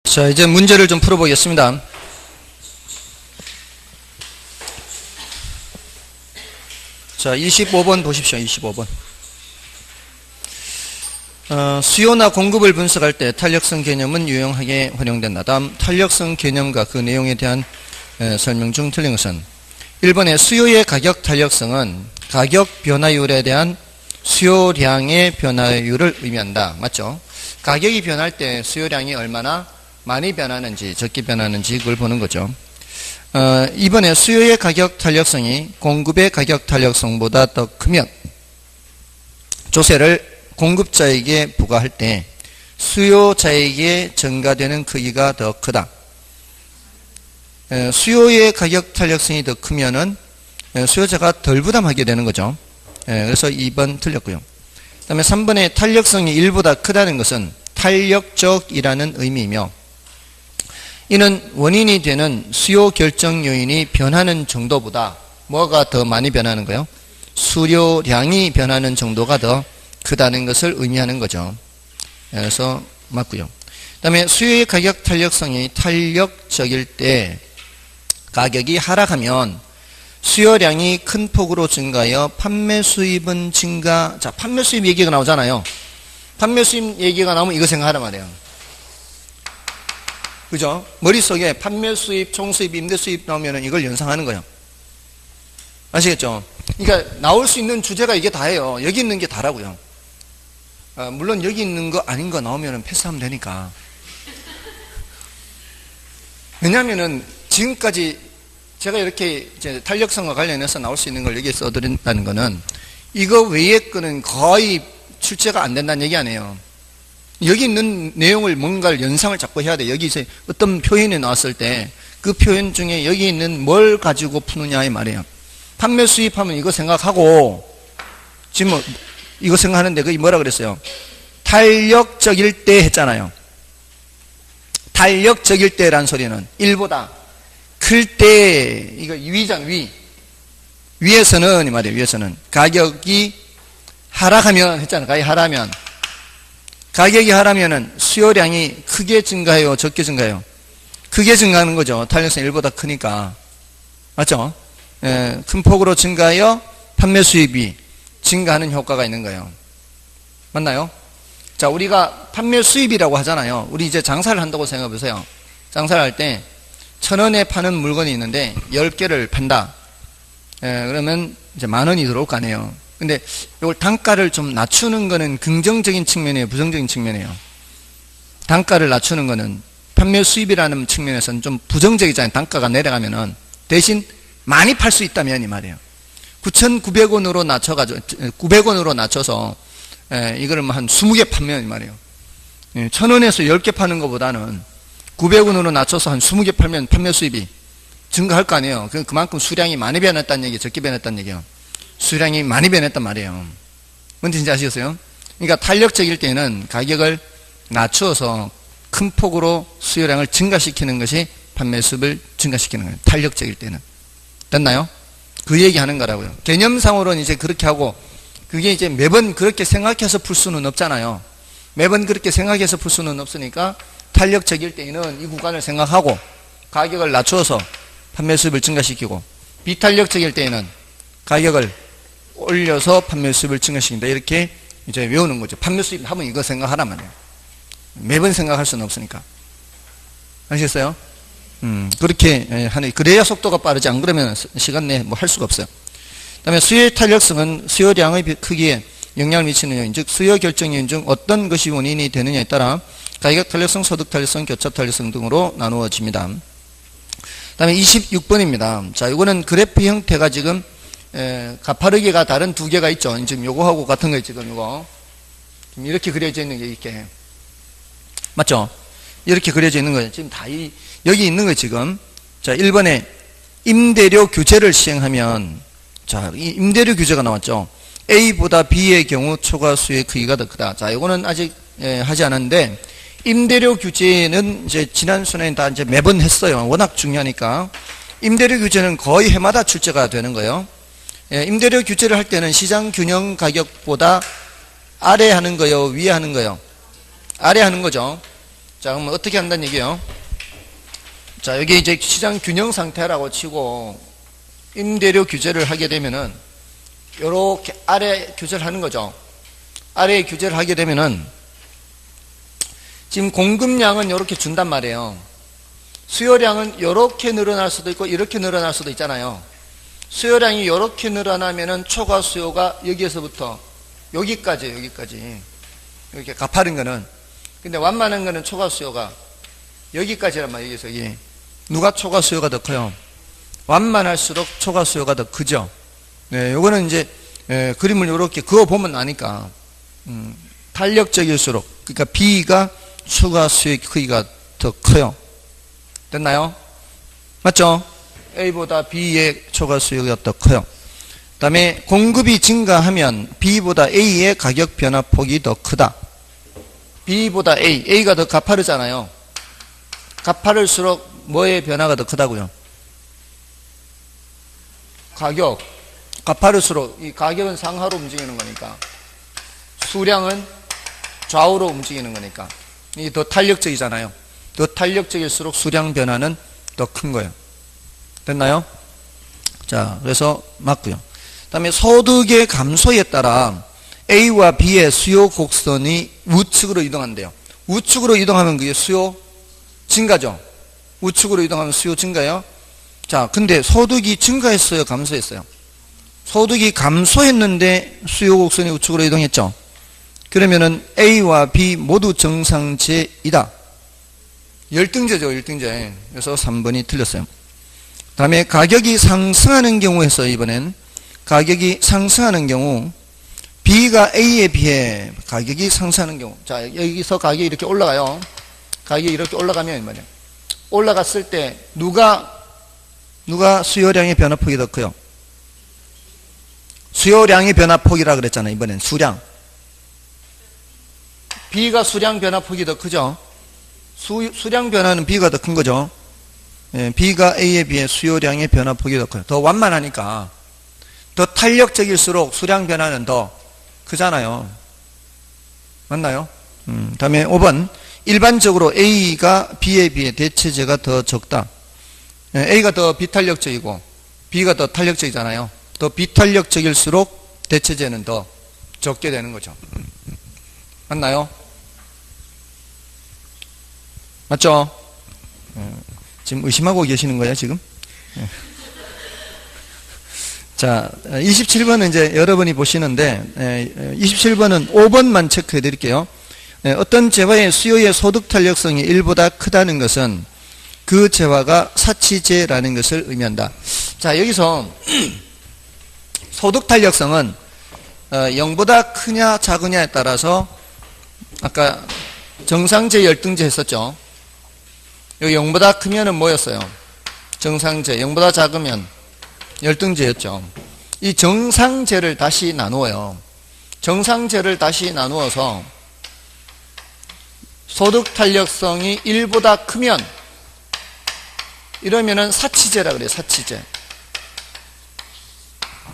자, 이제 문제를 좀 풀어보겠습니다. 자, 25번 보십시오. 25번. 수요나 공급을 분석할 때 탄력성 개념은 유용하게 활용된다. 다음 탄력성 개념과 그 내용에 대한 설명 중 틀린 것은 1번의 수요의 가격 탄력성은 가격 변화율에 대한 수요량의 변화율을 의미한다. 맞죠? 가격이 변할 때 수요량이 얼마나 많이 변하는지 적게 변하는지 그걸 보는 거죠. 2번에 수요의 가격 탄력성이 공급의 가격 탄력성보다 더 크면 조세를 공급자에게 부과할 때 수요자에게 전가되는 크기가 더 크다. 수요의 가격 탄력성이 더 크면은 수요자가 덜 부담하게 되는 거죠. 그래서 2번 틀렸고요. 그 다음에 3번에 탄력성이 1보다 크다는 것은 탄력적이라는 의미이며 이는 원인이 되는 수요 결정 요인이 변하는 정도보다 뭐가 더 많이 변하는 거예요? 수요량이 변하는 정도가 더 크다는 것을 의미하는 거죠. 그래서 맞고요. 그 다음에 수요의 가격 탄력성이 탄력적일 때 가격이 하락하면 수요량이 큰 폭으로 증가하여 판매 수입은 증가. 자, 판매 수입 얘기가 나오잖아요. 판매 수입 얘기가 나오면 이거 생각하란 말이에요. 그죠? 머릿속에 판매 수입, 총 수입, 임대 수입 나오면 이걸 연상하는 거예요. 아시겠죠? 그러니까 나올 수 있는 주제가 이게 다예요. 여기 있는 게 다라고요. 물론 여기 있는 거 아닌 거 나오면 패스하면 되니까. 왜냐하면은 지금까지 제가 이렇게 이제 탄력성과 관련해서 나올 수 있는 걸 여기에 써드린다는 거는 이거 외의 거는 거의 출제가 안 된다는 얘기 아니에요. 여기 있는 내용을 뭔가를 연상을 자꾸 해야 돼. 여기 이제 어떤 표현이 나왔을 때 그 표현 중에 여기 있는 뭘 가지고 푸느냐 이 말이에요. 판매 수입하면 이거 생각하고 지금 뭐 이거 생각하는데 그게 뭐라 그랬어요? 탄력적일 때 했잖아요. 탄력적일 때란 소리는 1보다 클 때 이거 위잖아. 위에서는 이 말이에요. 위에서는 가격이 하락하면 했잖아요. 가격이 하락하면은 수요량이 크게 증가해요, 적게 증가해요? 크게 증가하는 거죠. 탄력성이 1보다 크니까. 맞죠? 큰 폭으로 증가하여 판매 수입이 증가하는 효과가 있는 거예요. 맞나요? 자, 우리가 판매 수입이라고 하잖아요. 우리 이제 장사를 한다고 생각해 보세요. 장사를 할 때 1,000원에 파는 물건이 있는데 10개를 판다. 그러면 이제 10,000원이 들어올 거 아니에요. 근데 이걸 단가를 좀 낮추는 거는 긍정적인 측면이에요, 부정적인 측면이에요? 단가를 낮추는 거는 판매 수입이라는 측면에서는 좀 부정적이잖아요. 단가가 내려가면은 대신 많이 팔 수 있다면 이 말이에요. 9,900원으로 낮춰가지고 900원으로 낮춰서 이거를 한 20개 판면 이 말이에요. 1,000원에서 10개 파는 것보다는 900원으로 낮춰서 한 20개 팔면 판매 수입이 증가할 거 아니에요. 그만큼 수량이 많이 변했다는 얘기, 적게 변했다는 얘기예요. 수량이 많이 변했단 말이에요. 뭔지 아시겠어요? 그러니까 탄력적일 때는 가격을 낮추어서 큰 폭으로 수요량을 증가시키는 것이 판매 수입을 증가시키는 거예요. 탄력적일 때는. 됐나요? 그 얘기 하는 거라고요. 개념상으로는 이제 그렇게 하고 그게 이제 매번 그렇게 생각해서 풀 수는 없잖아요. 매번 그렇게 생각해서 풀 수는 없으니까 탄력적일 때는 이 구간을 생각하고 가격을 낮추어서 판매 수입을 증가시키고 비탄력적일 때는 가격을 올려서 판매 수입을 증가시킨다. 이렇게 이제 외우는 거죠. 판매 수입 하면 이거 생각하란 말이에요. 매번 생각할 수는 없으니까. 아시겠어요? 그렇게 하는, 그래야 속도가 빠르지, 안 그러면 시간 내에 뭐 할 수가 없어요. 그 다음에 수요의 탄력성은 수요량의 크기에 영향을 미치는 요인, 즉 수요 결정 요인 중 어떤 것이 원인이 되느냐에 따라 가격 탄력성, 소득 탄력성, 교차 탄력성 등으로 나누어집니다. 그 다음에 26번입니다. 자, 이거는 그래프 형태가 지금 가파르기가 다른 두 개가 있죠. 지금 요거하고 같은 거 지금 요거. 지금 이렇게 그려져 있는 게 이렇게. 맞죠? 이렇게 그려져 있는 거예요. 지금 다 여기 있는 거예요, 지금. 자, 1번에 임대료 규제를 시행하면, 자, 이 임대료 규제가 나왔죠. A보다 B의 경우 초과 수의 크기가 더 크다. 자, 이거는 아직 하지 않았는데, 임대료 규제는 이제 지난 순에 다 이제 매번 했어요. 워낙 중요하니까. 임대료 규제는 거의 해마다 출제가 되는 거예요. 임대료 규제를 할 때는 시장 균형 가격보다 아래 하는 거요, 위에 하는 거요? 아래 하는 거죠. 자, 그럼 어떻게 한다는 얘기예요? 자, 여기 이제 시장 균형 상태라고 치고 임대료 규제를 하게 되면은 요렇게 아래 규제를 하는 거죠. 아래 규제를 하게 되면은 지금 공급량은 요렇게 준단 말이에요. 수요량은 요렇게 늘어날 수도 있고 이렇게 늘어날 수도 있잖아요. 수요량이 요렇게 늘어나면은 초과 수요가 여기에서부터 여기까지 이렇게 가파른 거는. 근데 완만한 거는 초과 수요가 여기까지란 말이에요. 여기서 여기. 누가 초과 수요가 더 커요? 완만할수록 초과 수요가 더 크죠. 네, 요거는 이제 그림을 이렇게 그어보면 아니까 탄력적일수록, 그러니까 B가 초과 수요의 크기가 더 커요. 됐나요? 맞죠? A보다 B의 초과 수요가 더 커요. 그 다음에 공급이 증가하면 B보다 A의 가격 변화폭이 더 크다. B보다 A가 더 가파르잖아요. 가파를수록 뭐의 변화가 더 크다고요? 가격. 가파를수록 이 가격은 상하로 움직이는 거니까 수량은 좌우로 움직이는 거니까 이게 더 탄력적이잖아요. 더 탄력적일수록 수량 변화는 더 큰 거예요. 됐나요? 자, 그래서 맞고요. 그 다음에 소득의 감소에 따라 A와 B의 수요 곡선이 우측으로 이동한대요. 우측으로 이동하면 그게 수요 증가죠. 우측으로 이동하면 수요 증가요. 자, 근데 소득이 증가했어요? 감소했어요? 소득이 감소했는데 수요 곡선이 우측으로 이동했죠. 그러면은 A와 B 모두 정상제이다. 열등제죠, 열등제. 그래서 3번이 틀렸어요. 그 다음에 가격이 상승하는 경우에서 이번엔 가격이 상승하는 경우 B가 A에 비해 가격이 상승하는 경우, 자, 여기서 가격이 이렇게 올라가요. 가격이 이렇게 올라가면 말이야. 올라갔을 때 누가 수요량의 변화폭이 더 커요? 수요량의 변화폭이라 그랬잖아요. 이번엔 수량. B가 수량 변화폭이 더 크죠. 수량 변화는 B가 더 큰 거죠. 예, B가 A에 비해 수요량의 변화폭이 더 커요. 더 완만하니까. 더 탄력적일수록 수량 변화는 더 크잖아요. 맞나요? 다음에 5번. 일반적으로 A가 B에 비해 대체제가 더 적다. 예, A가 더 비탄력적이고 B가 더 탄력적이잖아요. 더 비탄력적일수록 대체제는 더 적게 되는 거죠. 맞나요? 맞죠? 지금 의심하고 계시는 거예요, 지금? 자, 27번은 이제 여러분이 보시는데, 27번은 5번만 체크해 드릴게요. 어떤 재화의 수요의 소득 탄력성이 1보다 크다는 것은 그 재화가 사치제라는 것을 의미한다. 자, 여기서 소득 탄력성은 0보다 크냐 작으냐에 따라서 아까 정상제 열등제 했었죠. 여기 0보다 크면은 뭐였어요? 정상제. 0보다 작으면 열등제였죠. 이 정상제를 다시 나누어요. 정상제를 다시 나누어서 소득 탄력성이 1보다 크면 이러면은 사치제라 그래요. 사치제.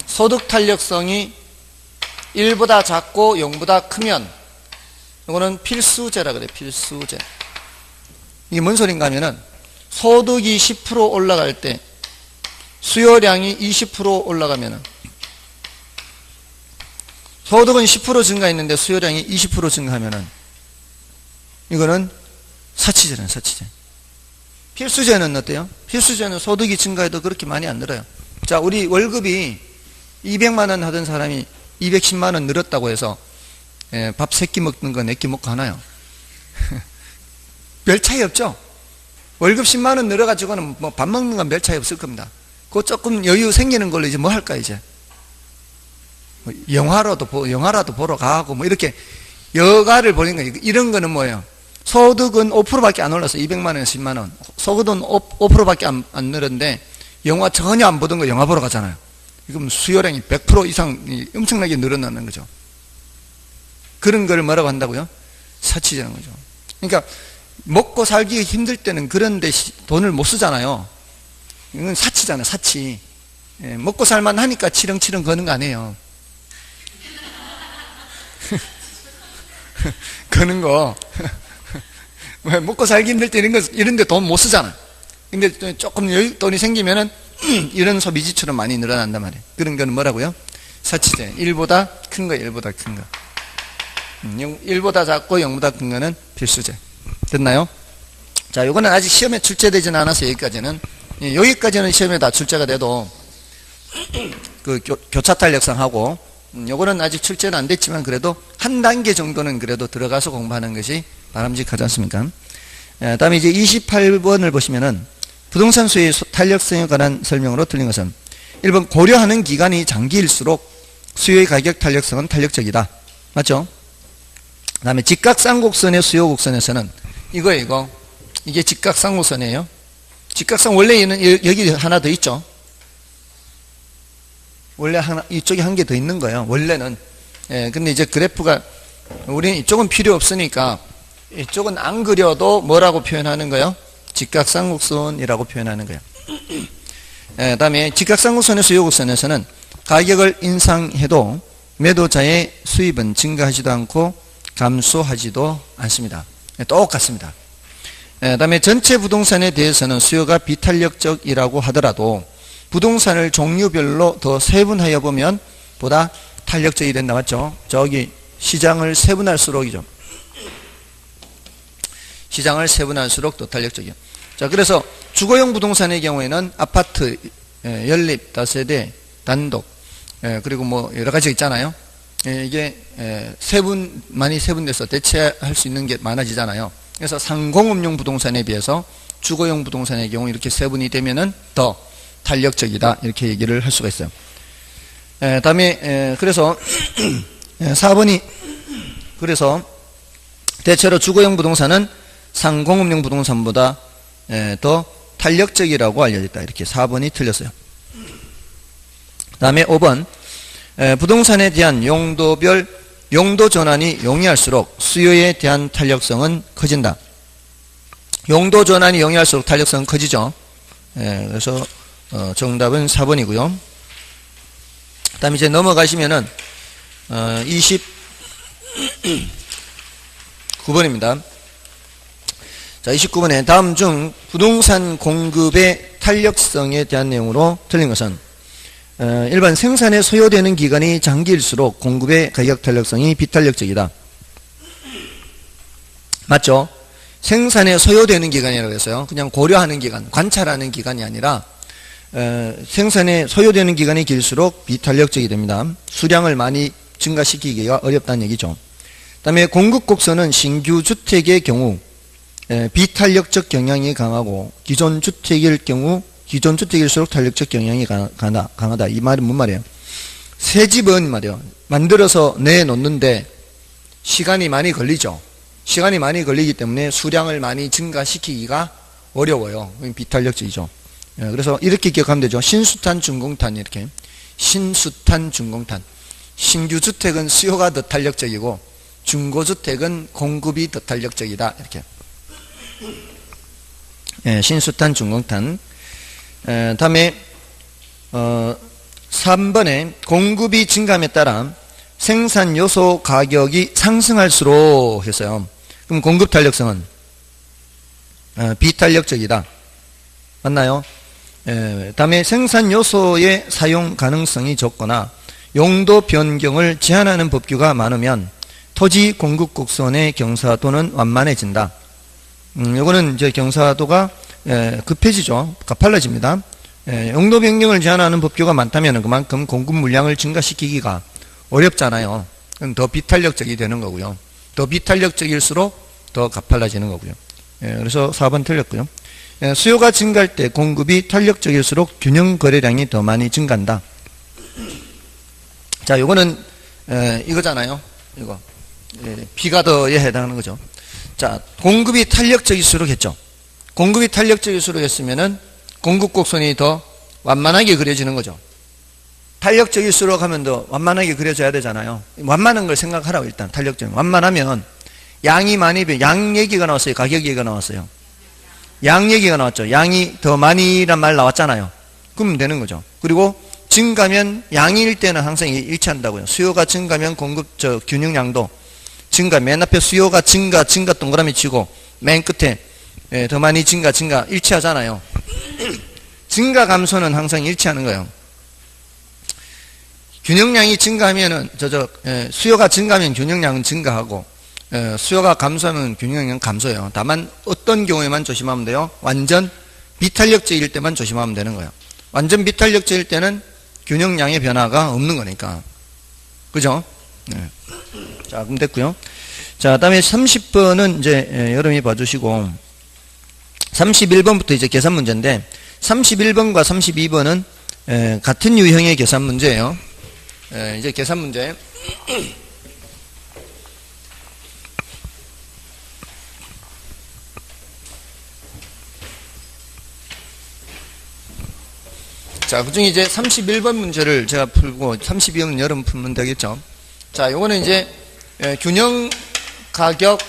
소득 탄력성이 1보다 작고 0보다 크면 이거는 필수제라 그래요. 필수제. 이게 뭔 소린가 하면은 소득이 10% 올라갈 때 수요량이 20% 올라가면은 소득은 10% 증가했는데 수요량이 20% 증가하면은 이거는 사치제는 사치제. 필수제는 어때요? 필수제는 소득이 증가해도 그렇게 많이 안 늘어요. 자, 우리 월급이 200만 원 하던 사람이 210만 원 늘었다고 해서 밥 3끼 먹는 거 4끼 먹고 하나요? 별 차이 없죠? 월급 10만 원 늘어가지고는 뭐 밥 먹는 건 별 차이 없을 겁니다. 그거 조금 여유 생기는 걸로 이제 뭐 할까, 이제? 영화라도 보러 가고 뭐 이렇게 여가를 보는 거예요. 이런 거는 뭐예요? 소득은 5%밖에 안 올랐어. 200만 원에서 10만 원. 소득은 5%밖에 안 늘었는데 영화 전혀 안 보던 거 영화 보러 가잖아요. 그럼 수요량이 100% 이상 엄청나게 늘어나는 거죠. 그런 걸 뭐라고 한다고요? 사치제라는 거죠. 그러니까 먹고 살기 힘들 때는 그런데 돈을 못 쓰잖아요. 이건 사치잖아요. 사치. 먹고 살만 하니까 치렁치렁 거는 거 아니에요. 거는 거 왜 먹고 살기 힘들 때 이런 데 돈 못 쓰잖아. 근데 조금 돈이 생기면은 이런 소비 지출은 많이 늘어난단 말이에요. 그런 거는 뭐라고요? 사치제. 1보다 큰 거, 1보다 큰 거. 1보다 작고 0보다 큰 거는 필수제. 됐나요? 자, 요거는 아직 시험에 출제되지는 않아서 여기까지는. 여기까지는 시험에 다 출제가 돼도 그 교차 탄력성하고 요거는 아직 출제는 안 됐지만 그래도 한 단계 정도는 그래도 들어가서 공부하는 것이 바람직하지 않습니까? 다음에 이제 28번을 보시면은 부동산 수요의 탄력성에 관한 설명으로 틀린 것은 1번 고려하는 기간이 장기일수록 수요의 가격 탄력성은 탄력적이다. 맞죠? 그 다음에 직각쌍곡선의 수요 곡선에서는 이게 직각쌍곡선이에요. 직각상 원래 여기 하나 더 있죠. 원래 이쪽에 한 개 더 있는 거예요. 원래는. 근데 이제 그래프가 우리는 이쪽은 필요 없으니까 이쪽은 안 그려도 뭐라고 표현하는 거예요? 직각쌍곡선이라고 표현하는 거예요. 다음에 직각쌍곡선의 수요곡선에서는 가격을 인상해도 매도자의 수입은 증가하지도 않고 감소하지도 않습니다. 똑같습니다. 다음에 전체 부동산에 대해서는 수요가 비탄력적이라고 하더라도 부동산을 종류별로 더 세분하여 보면 보다 탄력적이 된다. 맞죠? 저기 시장을 세분할수록이죠. 시장을 세분할수록 더 탄력적이요. 자, 그래서 주거용 부동산의 경우에는 아파트, 연립, 다세대, 단독, 그리고 뭐 여러 가지 있잖아요. 이게 많이 세분돼서 대체할 수 있는 게 많아지잖아요. 그래서 상공업용 부동산에 비해서 주거용 부동산의 경우 이렇게 세분이 되면은 더 탄력적이다. 이렇게 얘기를 할 수가 있어요. 다음에 그래서 4번이 그래서 대체로 주거용 부동산은 상공업용 부동산보다 더 탄력적이라고 알려졌다. 이렇게 4번이 틀렸어요. 다음에 5번 부동산에 대한 용도별 용도 전환이 용이할수록 수요에 대한 탄력성은 커진다. 용도 전환이 용이할수록 탄력성은 커지죠. 그래서 정답은 4번이고요. 그 다음에 이제 넘어가시면은 29번입니다. 자, 29번에 다음 중 부동산 공급의 탄력성에 대한 내용으로 틀린 것은 1번 생산에 소요되는 기간이 장기일수록 공급의 가격 탄력성이 비탄력적이다. 맞죠? 생산에 소요되는 기간이라고 해서요. 그냥 고려하는 기간, 관찰하는 기간이 아니라 생산에 소요되는 기간이 길수록 비탄력적이 됩니다. 수량을 많이 증가시키기가 어렵다는 얘기죠. 그 다음에 공급곡선은 신규 주택의 경우 비탄력적 경향이 강하고 기존 주택일 경우 기존 주택일수록 탄력적 경향이 강하다. 이 말은 뭔 말이에요? 새 집은 말이에요. 만들어서 내놓는데 시간이 많이 걸리죠. 시간이 많이 걸리기 때문에 수량을 많이 증가시키기가 어려워요. 비탄력적이죠. 그래서 이렇게 기억하면 되죠. 신수탄, 준공탄 이렇게. 신수탄, 준공탄. 신규 주택은 수요가 더 탄력적이고 중고주택은 공급이 더 탄력적이다. 이렇게. 신수탄, 준공탄. 다음에 3번에 공급이 증감에 따라 생산 요소 가격이 상승할수록 했어요. 그럼 공급 탄력성은 비탄력적이다. 맞나요? 다음에 생산 요소의 사용 가능성이 적거나 용도 변경을 제한하는 법규가 많으면 토지 공급 곡선의 경사도는 완만해진다. 요거는 이제 경사도가 급해지죠. 가팔라집니다. 용도 변경을 제한하는 법규가 많다면 그만큼 공급 물량을 증가시키기가 어렵잖아요. 그럼 더 비탄력적이 되는 거고요. 더 비탄력적일수록 더 가팔라지는 거고요. 그래서 4번 틀렸고요. 수요가 증가할 때 공급이 탄력적일수록 균형 거래량이 더 많이 증가한다. 자, 요거는 이거잖아요. 이거 비가더에 해당하는 거죠. 자, 공급이 탄력적일수록 했죠. 공급이 탄력적일수록 했으면은 공급 곡선이 더 완만하게 그려지는 거죠. 탄력적일수록 하면 더 완만하게 그려져야 되잖아요. 완만한 걸 생각하라고 일단 탄력적. 완만하면 양이 많이 양 얘기가 나왔어요. 가격 얘기가 나왔어요. 양 얘기가 나왔죠. 양이 더 많이란 말 나왔잖아요. 그러면 되는 거죠. 그리고 증가면 양일 때는 항상 일치한다고요. 수요가 증가면 공급 균형량도 증가. 맨 앞에 수요가 증가 동그라미 치고 맨 끝에 더 많이 증가 일치하잖아요. 증가 감소는 항상 일치하는 거예요. 균형량이 증가하면은 수요가 증가하면 균형량은 증가하고 수요가 감소하면 균형량 감소해요. 다만 어떤 경우에만 조심하면 돼요. 완전 비탄력제일 때만 조심하면 되는 거예요. 완전 비탄력제일 때는 균형량의 변화가 없는 거니까. 그죠? 네. 자, 그럼 됐고요. 자, 다음에 30번은 이제 여러분이 봐주시고 31번부터 이제 계산 문제인데 31번과 32번은 같은 유형의 계산 문제예요. 이제 계산 문제. 자, 그 중에 이제 31번 문제를 제가 풀고 32번은 여러분 풀면 되겠죠. 자, 요거는 이제 균형 가격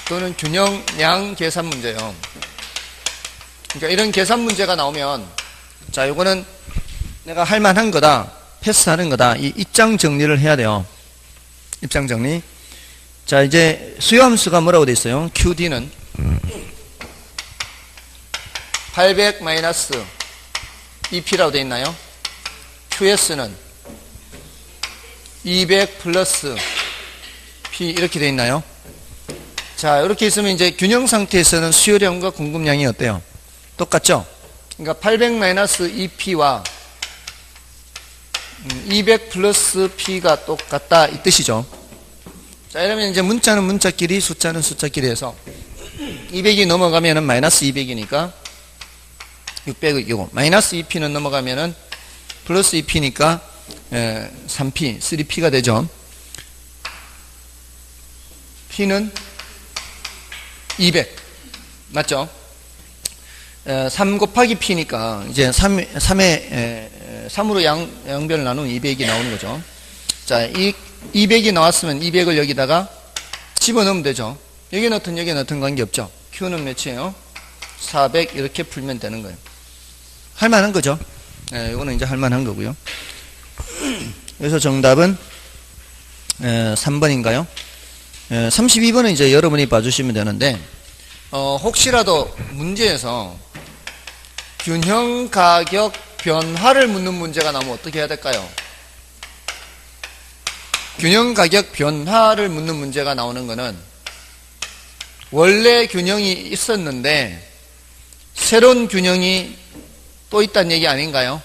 또는 균형량 계산 문제예요. 그러니까 이런 계산 문제가 나오면 자, 요거는 내가 할 만한 거다, 패스하는 거다, 이 입장 정리를 해야 돼요. 입장 정리. 자, 이제 수요함수가 뭐라고 돼 있어요? QD는 800 마이너스 EP라고 돼 있나요? QS는 200 플러스 P 이렇게 돼 있나요? 자, 이렇게 있으면 이제 균형 상태에서는 수요량과 공급량이 어때요? 똑같죠? 그러니까 800 마이너스 EP와 200 플러스 P가 똑같다 이 뜻이죠. 자, 이러면 이제 문자는 문자끼리 숫자는 숫자끼리 해서 200이 넘어가면은 마이너스 200이니까 600이고 마이너스 2P는 넘어가면은 플러스 2P니까 3P, 3P가 되죠. P는 200 맞죠? 3 곱하기 P니까 이제 3으로 양변을 나누면 200이 나오는 거죠. 자, 이 200이 나왔으면 200을 여기다가 집어넣으면 되죠. 여기 넣든 관계없죠. Q는 몇이에요? 400 이렇게 풀면 되는 거예요. 할만한 거죠. 이거는 이제 할만한 거고요. 그래서 정답은 3번인가요? 32번은 이제 여러분이 봐주시면 되는데 혹시라도 문제에서 균형 가격 변화를 묻는 문제가 나오면 어떻게 해야 될까요? 균형 가격 변화를 묻는 문제가 나오는 거는 원래 균형이 있었는데 새로운 균형이 또 있다는 얘기 아닌가요?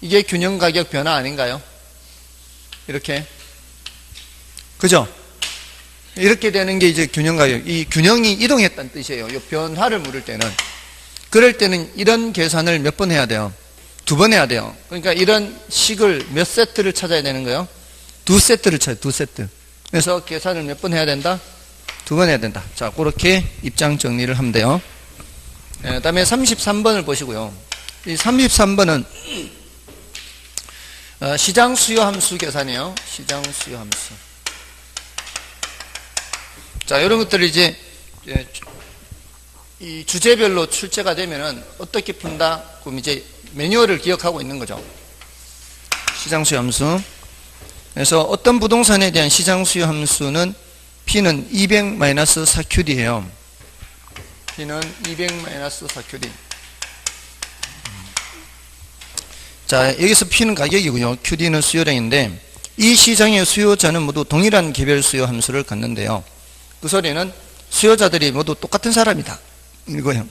이게 균형 가격 변화 아닌가요? 이렇게. 그죠? 이렇게 되는 게 이제 균형 가격. 이 균형이 이동했다는 뜻이에요. 이 변화를 물을 때는. 그럴 때는 이런 계산을 몇 번 해야 돼요? 2번 해야 돼요. 그러니까 이런 식을 몇 세트를 찾아야 되는 거예요? 2세트를 찾아요. 2세트. 그래서 계산을 몇 번 해야 된다? 2번 해야 된다. 자, 그렇게 입장 정리를 하면 돼요. 그 다음에 33번을 보시고요. 이 33번은 시장 수요 함수 계산이에요. 시장 수요 함수. 자, 이런 것들이 이제 이 주제별로 출제가 되면은 어떻게 푼다? 그럼 이제 매뉴얼을 기억하고 있는 거죠. 시장 수요 함수. 그래서 어떤 부동산에 대한 시장 수요 함수는 P는 200-4QD예요. P는 200-4QD. 자, 여기서 P는 가격이고요. QD는 수요량인데 이 시장의 수요자는 모두 동일한 개별 수요 함수를 갖는데요. 그 소리는 수요자들이 모두 똑같은 사람이다. 이거예요.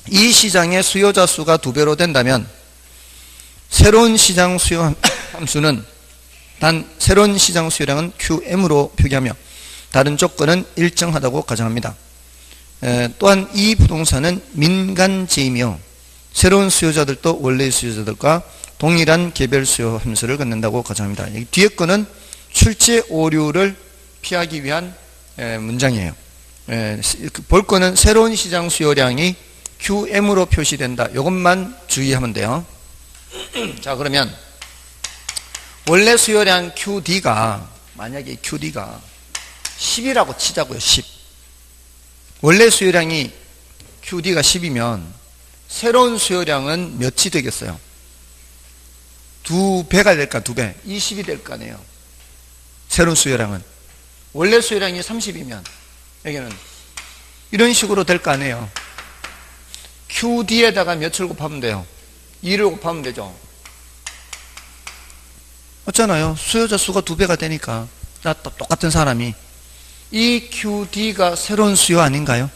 이 시장의 수요자 수가 2배로 된다면 새로운 시장 수요 함수는 단 새로운 시장 수요량은 QM으로 표기하며 다른 조건은 일정하다고 가정합니다. 또한 이 부동산은 민간제이며 새로운 수요자들도 원래 수요자들과 동일한 개별 수요 함수를 갖는다고 가정합니다. 뒤에 거는 출제 오류를 피하기 위한 문장이에요. 볼 거는 새로운 시장 수요량이 QM으로 표시된다. 이것만 주의하면 돼요. 자, 그러면 원래 수요량 QD가 만약에 QD가 10이라고 치자고요. 10. 원래 수요량이 QD가 10이면 새로운 수요량은 몇이 되겠어요? 2배가 될까? 2배. 20이 될 거 아니에요. 새로운 수요량은. 원래 수요량이 30이면 여기는. 이런 식으로 될 거 아니에요. QD에다가 몇을 곱하면 돼요? 2를 곱하면 되죠. 맞잖아요. 수요자 수가 2배가 되니까. 나 똑같은 사람이. 이 QD가 새로운 수요 아닌가요?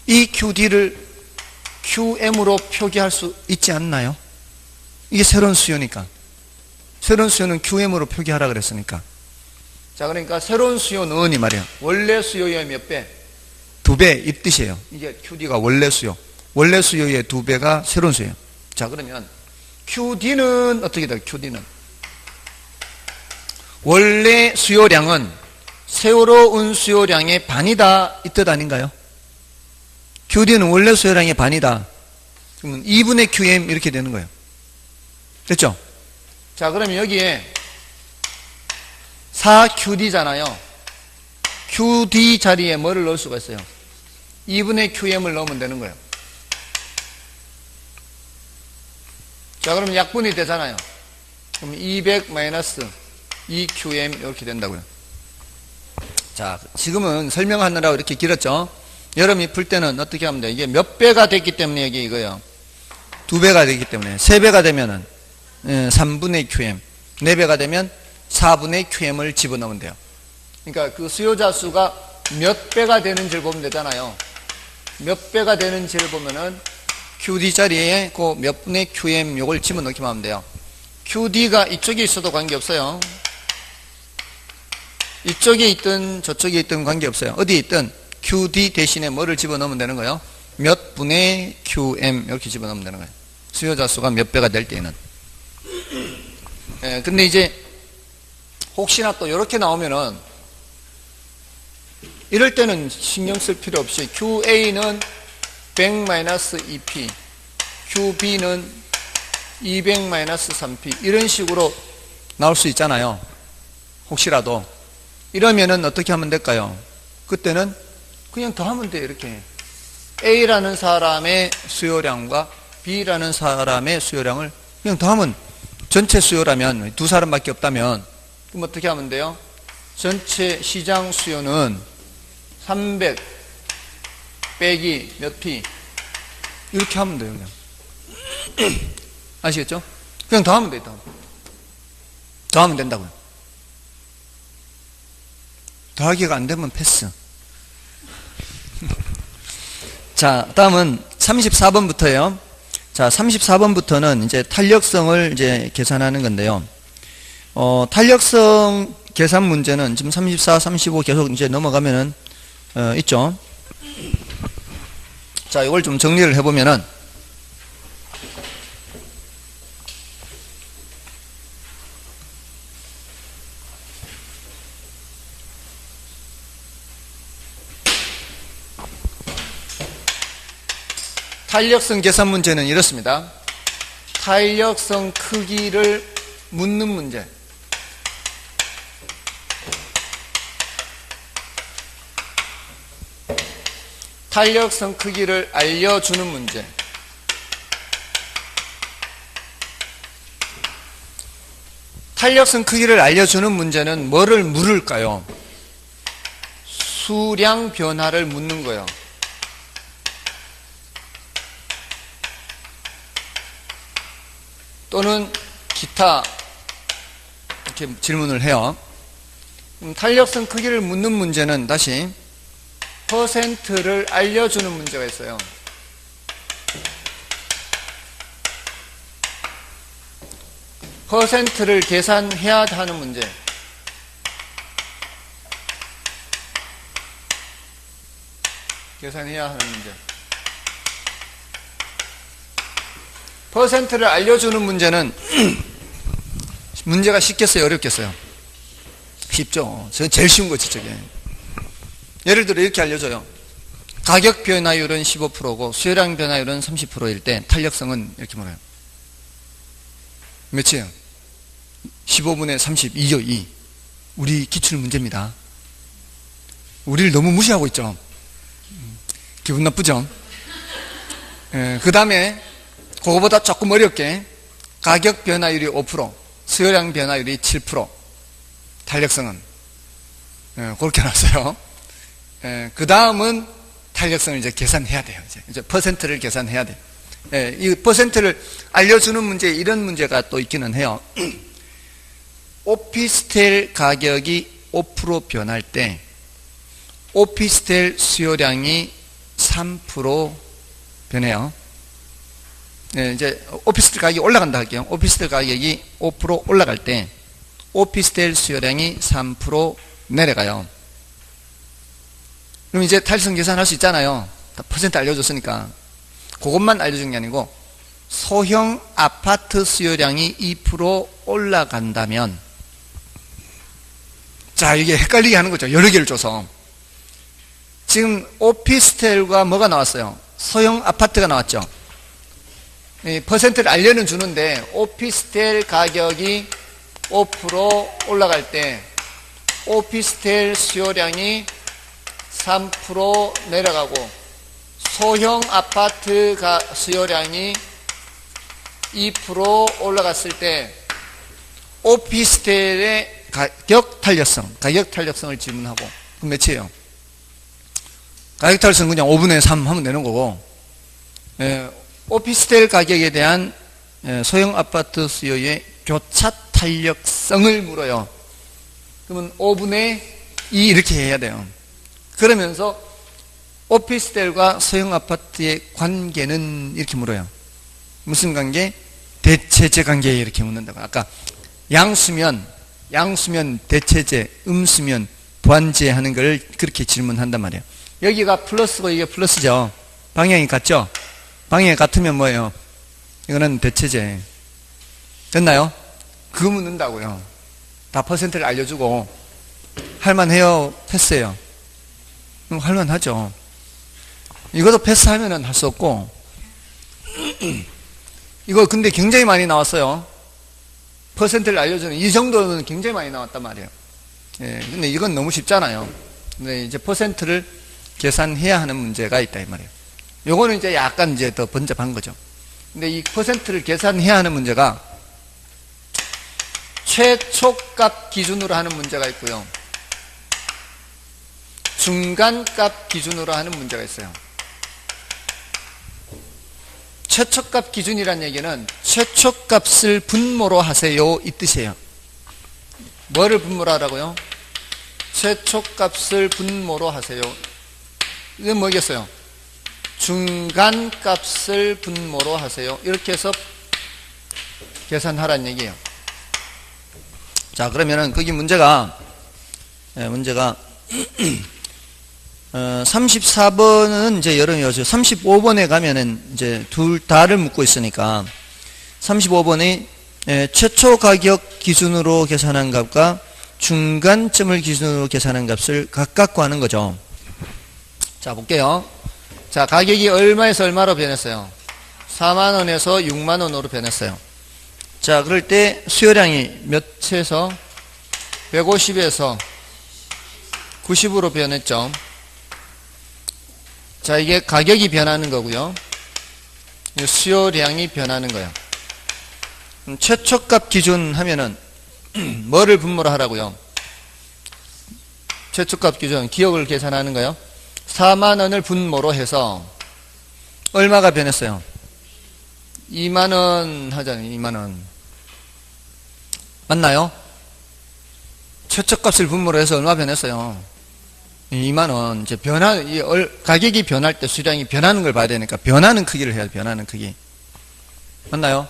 이 QD를 QM으로 표기할 수 있지 않나요? 이게 새로운 수요니까. 새로운 수요는 QM으로 표기하라 그랬으니까. 자, 그러니까 새로운 수요는 이 말이에요. 원래 수요의 몇 배? 2배, 이 뜻이에요. 이게 QD가 원래 수요. 원래 수요의 2배가 새로운 수요. 자, 그러면 QD는 어떻게 돼요? QD는 원래 수요량은 새로운 수요량의 반이다, 이 뜻 아닌가요? QD는 원래 수요량의 반이다. 그러면 2분의 QM 이렇게 되는 거예요. 됐죠? 자, 그러면 여기에 4QD잖아요. QD 자리에 뭐를 넣을 수가 있어요? 2분의 QM을 넣으면 되는 거예요. 자, 그러면 약분이 되잖아요. 그럼 200 마이너스 2QM 이렇게 된다고요. 자, 지금은 설명하느라고 이렇게 길었죠? 여러분이 풀 때는 어떻게 하면 돼요? 이게 몇 배가 됐기 때문에 여기 이거요. 2배가 되기 때문에 3배가 되면은 3분의 QM, 4배가 되면 4분의 QM을 집어넣으면 돼요. 그러니까 그 수요자 수가 몇 배가 되는지를 보면 되잖아요. 몇 배가 되는지를 보면은 QD 자리에 그 몇 분의 QM 요걸 집어넣기만 하면 돼요. QD가 이쪽에 있어도 관계없어요. 이쪽에 있든 저쪽에 있든 관계없어요. 어디에 있든 QD 대신에 뭐를 집어넣으면 되는 거예요? 몇 분의 QM 이렇게 집어넣으면 되는 거예요. 수요자 수가 몇 배가 될 때에는. 근데 이제 혹시나 또 이렇게 나오면은 이럴 때는 신경 쓸 필요 없이 QA는 100-2P, QB는 200-3P 이런 식으로 나올 수 있잖아요. 혹시라도. 이러면은 어떻게 하면 될까요? 그때는 그냥 더하면 돼요. 이렇게 A라는 사람의 수요량과 B라는 사람의 수요량을 그냥 더하면 전체 수요라면 두 사람밖에 없다면 그럼 어떻게 하면 돼요? 전체 시장 수요는 300 빼기 몇 P 이렇게 하면 돼요. 그냥 아시겠죠? 그냥 더하면 돼요. 더하면 된다고요. 더하기가 안 되면 패스. 자, 다음은 34번부터예요. 자, 34번부터는 이제 탄력성을 이제 계산하는 건데요. 탄력성 계산 문제는 지금 34, 35 계속 이제 넘어가면은 있죠. 자, 이걸 좀 정리를 해보면은 탄력성 계산 문제는 이렇습니다. 탄력성 크기를 묻는 문제. 탄력성 크기를 알려주는 문제. 탄력성 크기를 알려주는 문제는 뭐를 물을까요? 수량 변화를 묻는 거예요. 또는 기타 이렇게 질문을 해요. 탄력성 크기를 묻는 문제는 다시 퍼센트를 알려주는 문제가 있어요. 퍼센트를 계산해야 하는 문제. 계산해야 하는 문제. 퍼센트를 알려주는 문제는 문제가 쉽겠어요? 어렵겠어요? 쉽죠. 저 제일 쉬운 거지, 저게. 예를 들어 이렇게 알려줘요. 가격 변화율은 15%고 수요량 변화율은 30%일 때 탄력성은 이렇게 말해요. 몇이에요? 15분의 30, 2죠, 2. 우리 기출 문제입니다. 우리를 너무 무시하고 있죠. 기분 나쁘죠? 그 다음에 그거보다 조금 어렵게 가격 변화율이 5%, 수요량 변화율이 7%, 탄력성은 그렇게 나왔어요. 그 다음은 탄력성을 이제 계산해야 돼요. 이제 퍼센트를 계산해야 돼요. 이 퍼센트를 알려주는 문제, 이런 문제가 또 있기는 해요. 오피스텔 가격이 5% 변할 때 오피스텔 수요량이 3% 변해요. 이제 오피스텔 가격이 올라간다 할게요. 오피스텔 가격이 5% 올라갈 때 오피스텔 수요량이 3% 내려가요. 그럼 이제 탄력성 계산할 수 있잖아요. 퍼센트 알려줬으니까. 그것만 알려준 게 아니고 소형 아파트 수요량이 2% 올라간다면, 자, 이게 헷갈리게 하는 거죠. 여러 개를 줘서. 지금 오피스텔과 뭐가 나왔어요? 소형 아파트가 나왔죠. 이 퍼센트를 알려는 주는데 오피스텔 가격이 5% 올라갈 때 오피스텔 수요량이 3% 내려가고 소형 아파트 수요량이 2% 올라갔을 때 오피스텔의 가격 탄력성을 질문하고, 그럼 몇이에요? 가격 탄력성 그냥 5분의 3 하면 되는 거고, 오피스텔 가격에 대한 소형 아파트 수요의 교차 탄력성을 물어요. 그러면 5분의 2 이렇게 해야 돼요. 그러면서 오피스텔과 소형 아파트의 관계는 이렇게 물어요. 무슨 관계? 대체제 관계, 이렇게 묻는다고. 아까 양수면 대체제, 음수면 보완제 하는 걸 그렇게 질문한단 말이에요. 여기가 플러스고 이게 플러스죠. 방향이 같죠? 방향이 같으면 뭐예요? 이거는 대체제. 됐나요? 그거 묻는다고요. 다 퍼센트를 알려주고 할만해요? 패스해요? 그럼 할만하죠. 이것도 패스하면은 할 수 없고, 이거 근데 굉장히 많이 나왔어요. 퍼센트를 알려주는 이 정도는 굉장히 많이 나왔단 말이에요. 근데 이건 너무 쉽잖아요. 근데 이제 퍼센트를 계산해야 하는 문제가 있다 이 말이에요. 요거는 이제 약간 이제 더 번잡한 거죠. 근데 이 퍼센트를 계산해야 하는 문제가 최초값 기준으로 하는 문제가 있고요. 중간값 기준으로 하는 문제가 있어요. 최초값 기준이란 얘기는 최초값을 분모로 하세요, 이 뜻이에요. 뭐를 분모로 하라고요? 최초값을 분모로 하세요. 이건 뭐겠어요? 중간값을 분모로 하세요. 이렇게 해서 계산하라는 얘기예요. 자, 그러면은 거기 문제가 34번은 이제 여러 여죠. 35번에 가면은 이제 둘 다를 묻고 있으니까 35번이 최초 가격 기준으로 계산한 값과 중간점을 기준으로 계산한 값을 각각 구하는 거죠. 자, 볼게요. 자, 가격이 얼마에서 얼마로 변했어요? 4만원에서 6만원으로 변했어요. 자, 그럴 때 수요량이 몇에서 150에서 90으로 변했죠. 자, 이게 가격이 변하는 거고요. 수요량이 변하는 거예요. 최초값 기준 하면은 뭐를 분모로 하라고요? 최초값 기준 기억을 계산하는 거예요. 4만원을 분모로 해서 얼마가 변했어요? 2만원 하잖아요. 2만원 맞나요? 최초값을 분모로 해서 얼마 변했어요? 2만원. 이제 가격이 변할 때 수량이 변하는 걸 봐야 되니까 변하는 크기를 해야 돼. 변하는 크기 맞나요?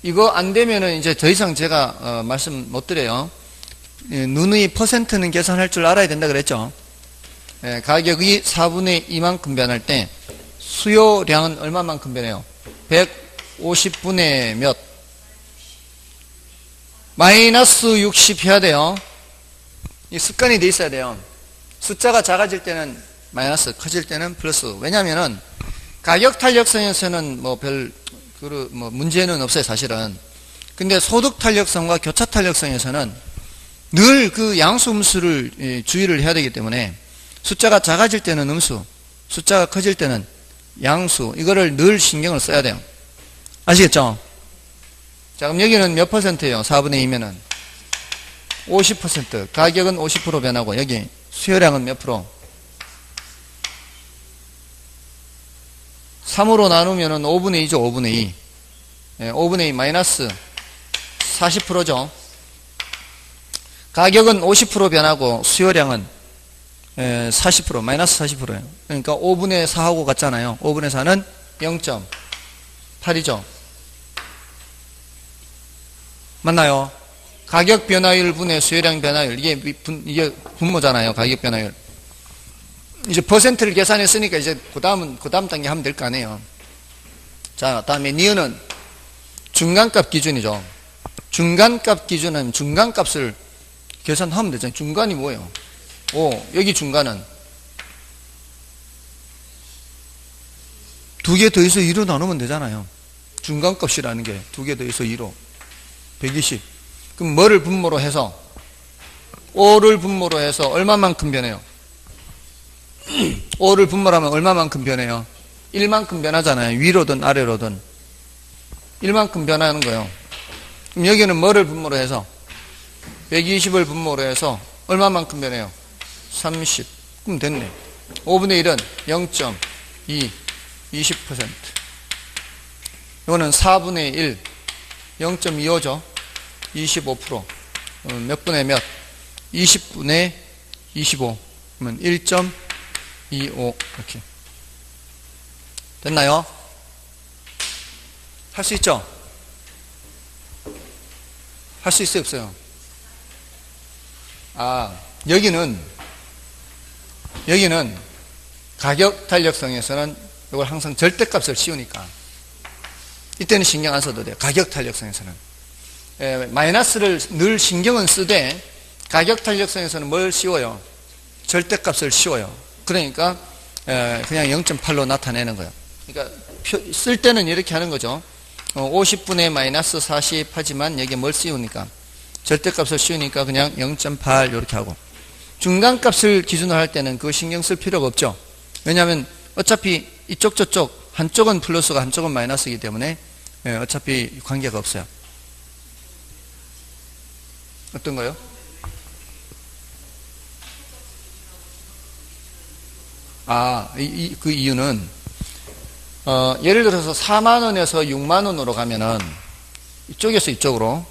이거 안 되면은 이제 더 이상 제가 말씀 못 드려요. 누누이 퍼센트는 계산할 줄 알아야 된다 그랬죠. 가격이 4분의 2만큼 변할 때 수요량은 얼마만큼 변해요? 150분의 몇? 마이너스 60 해야 돼요. 이 습관이 돼 있어야 돼요. 숫자가 작아질 때는 마이너스, 커질 때는 플러스. 왜냐면은 가격 탄력성에서는 문제는 없어요, 사실은. 근데 소득 탄력성과 교차 탄력성에서는 늘 그 양수 음수를 주의를 해야 되기 때문에 숫자가 작아질 때는 음수, 숫자가 커질 때는 양수, 이거를 늘 신경을 써야 돼요. 아시겠죠? 자, 그럼 여기는 몇 퍼센트예요? 4분의 2면은 50%. 가격은 50% 변하고 여기 수요량은 몇 프로? 3으로 나누면은 5분의 2죠, 5분의 2. 5분의 2 마이너스 40%죠. 가격은 50% 변하고 수요량은 40%, 마이너스 40%예요. 그러니까 5분의 4하고 같잖아요. 5분의 4는 0.8이죠. 맞나요? 가격 변화율 분의 수요량 변화율. 이게 분모잖아요. 가격 변화율. 이제 퍼센트를 계산했으니까 이제 그 다음 단계 하면 될 거 아니에요. 자, 다음에 니은은 중간값 기준이죠. 중간값 기준은 중간값을 계산하면 되잖아요. 중간이 뭐예요? 여기 중간은 2개 더해서 2로 나누면 되잖아요. 중간값이라는 게 2개 더해서 2로 120. 그럼 뭐를 분모로 해서 5를 분모로 해서 얼마만큼 변해요? 5를 분모로 하면 얼마만큼 변해요? 1만큼 변하잖아요. 위로든 아래로든 1만큼 변하는 거예요. 그럼 여기는 뭐를 분모로 해서 120을 분모로 해서 얼마만큼 변해요? 30. 그럼 됐네. 5분의 1은 0.2 20%. 이거는 4분의 1 0.25죠. 25%. 몇 분의 몇? 20분의 25. 그러면 1.25 이렇게. 됐나요? 할 수 있죠? 할 수 있어요, 없어요? 여기는 가격 탄력성에서는 이걸 항상 절대값을 씌우니까 이때는 신경 안 써도 돼요. 가격 탄력성에서는 마이너스를 늘 신경은 쓰되 가격 탄력성에서는 뭘 씌워요? 절대값을 씌워요. 그러니까 그냥 0.8로 나타내는 거예요. 그러니까 쓸 때는 이렇게 하는 거죠. 50분의 마이너스 40 하지만 여기에 뭘 씌우니까 절대값을 씌우니까 그냥 0.8 이렇게 하고, 중간값을 기준으로 할 때는 그거 신경 쓸 필요가 없죠. 왜냐하면 어차피 이쪽 저쪽 한쪽은 플러스가 한쪽은 마이너스이기 때문에 어차피 관계가 없어요. 어떤 거요? 그 이유는 예를 들어서 4만원에서 6만원으로 가면은 이쪽에서 이쪽으로,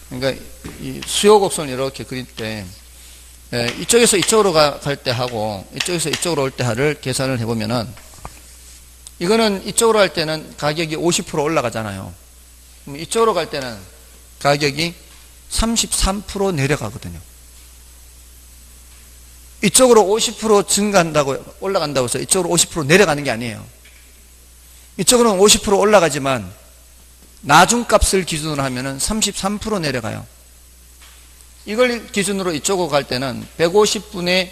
그러니까 이 수요 곡선을 이렇게 그릴 때 이쪽에서 이쪽으로 갈 때 하고 이쪽에서 이쪽으로 올 때 하를 계산을 해보면은, 이거는 이쪽으로 할 때는 가격이 50% 올라가잖아요. 그럼 이쪽으로 갈 때는 가격이 33% 내려가거든요. 이쪽으로 50% 증가한다고, 올라간다고 해서 이쪽으로 50% 내려가는 게 아니에요. 이쪽으로는 50% 올라가지만 나중값을 기준으로 하면은 33% 내려가요. 이걸 기준으로 이쪽으로 갈 때는 150분의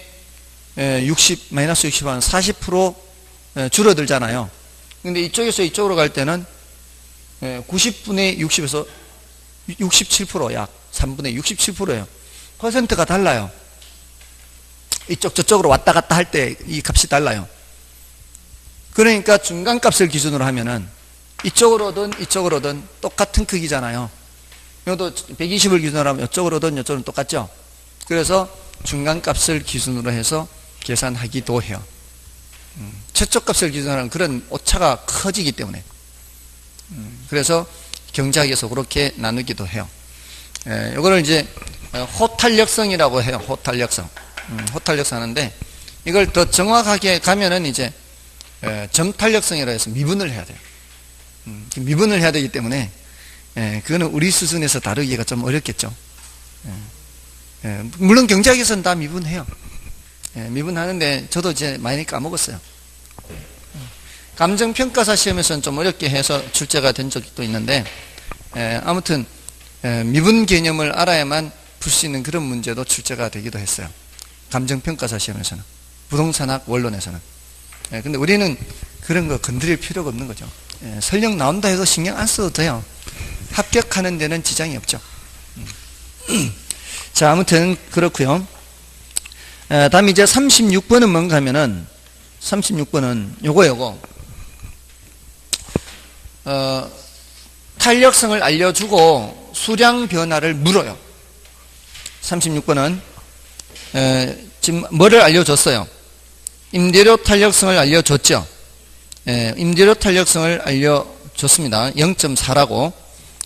60, 마이너스 60은 40% 줄어들잖아요. 근데 이쪽에서 이쪽으로 갈 때는 90분의 60에서 67%, 약 3분의 67%예요. 퍼센트가 달라요. 이쪽 저쪽으로 왔다 갔다 할 때 이 값이 달라요. 그러니까 중간값을 기준으로 하면은 이쪽으로든 이쪽으로든 똑같은 크기잖아요. 이것도 120을 기준으로 하면 이쪽으로든 이쪽으로든 똑같죠. 그래서 중간값을 기준으로 해서 계산하기도 해요. 최초값을 기준으로 하면 그런 오차가 커지기 때문에. 그래서 경제학에서 그렇게 나누기도 해요. 이거를 이제 호탄력성이라고 해요. 호탄력성. 호탄력성 하는데, 이걸 더 정확하게 가면은 이제 점탄력성이라 해서 미분을 해야 돼요. 미분을 해야 되기 때문에 그거는 우리 수준에서 다루기가 좀 어렵겠죠. 물론 경제학에서는 다 미분해요. 미분하는데 저도 이제 많이 까먹었어요. 감정평가사 시험에서는 좀 어렵게 해서 출제가 된 적도 있는데, 아무튼 미분 개념을 알아야만 풀 수 있는 그런 문제도 출제가 되기도 했어요. 감정평가사 시험에서는, 부동산학 원론에서는. 근데 우리는 그런 거 건드릴 필요가 없는 거죠. 설령 나온다 해도 신경 안 써도 돼요. 합격하는 데는 지장이 없죠. 자, 아무튼 그렇고요. 다음 이제 36번은 뭔가 하면은, 36번은 요거 탄력성을 알려주고 수량 변화를 물어요. 36번은 지금 뭐를 알려줬어요? 임대료 탄력성을 알려줬죠. 임대료 탄력성을 알려줬습니다. 0.4라고.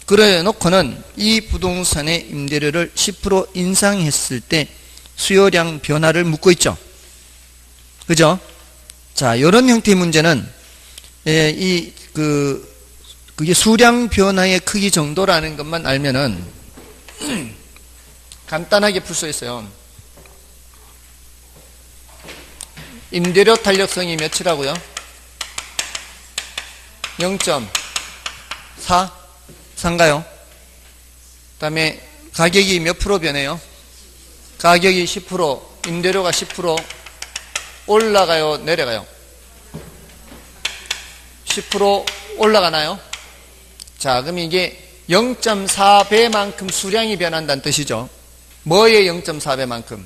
그래 놓고는 이 부동산의 임대료를 10% 인상했을 때 수요량 변화를 묻고 있죠. 그죠? 자, 이런 형태의 문제는 그게 수량 변화의 크기 정도라는 것만 알면은 간단하게 풀 수 있어요. 임대료 탄력성이 몇이라고요? 0.4? 4인가요? 그 다음에 가격이 몇 프로 변해요? 가격이 10%, 임대료가 10% 올라가요? 내려가요? 10% 올라가나요? 자, 그럼 이게 0.4배만큼 수량이 변한다는 뜻이죠. 뭐의 0.4배만큼?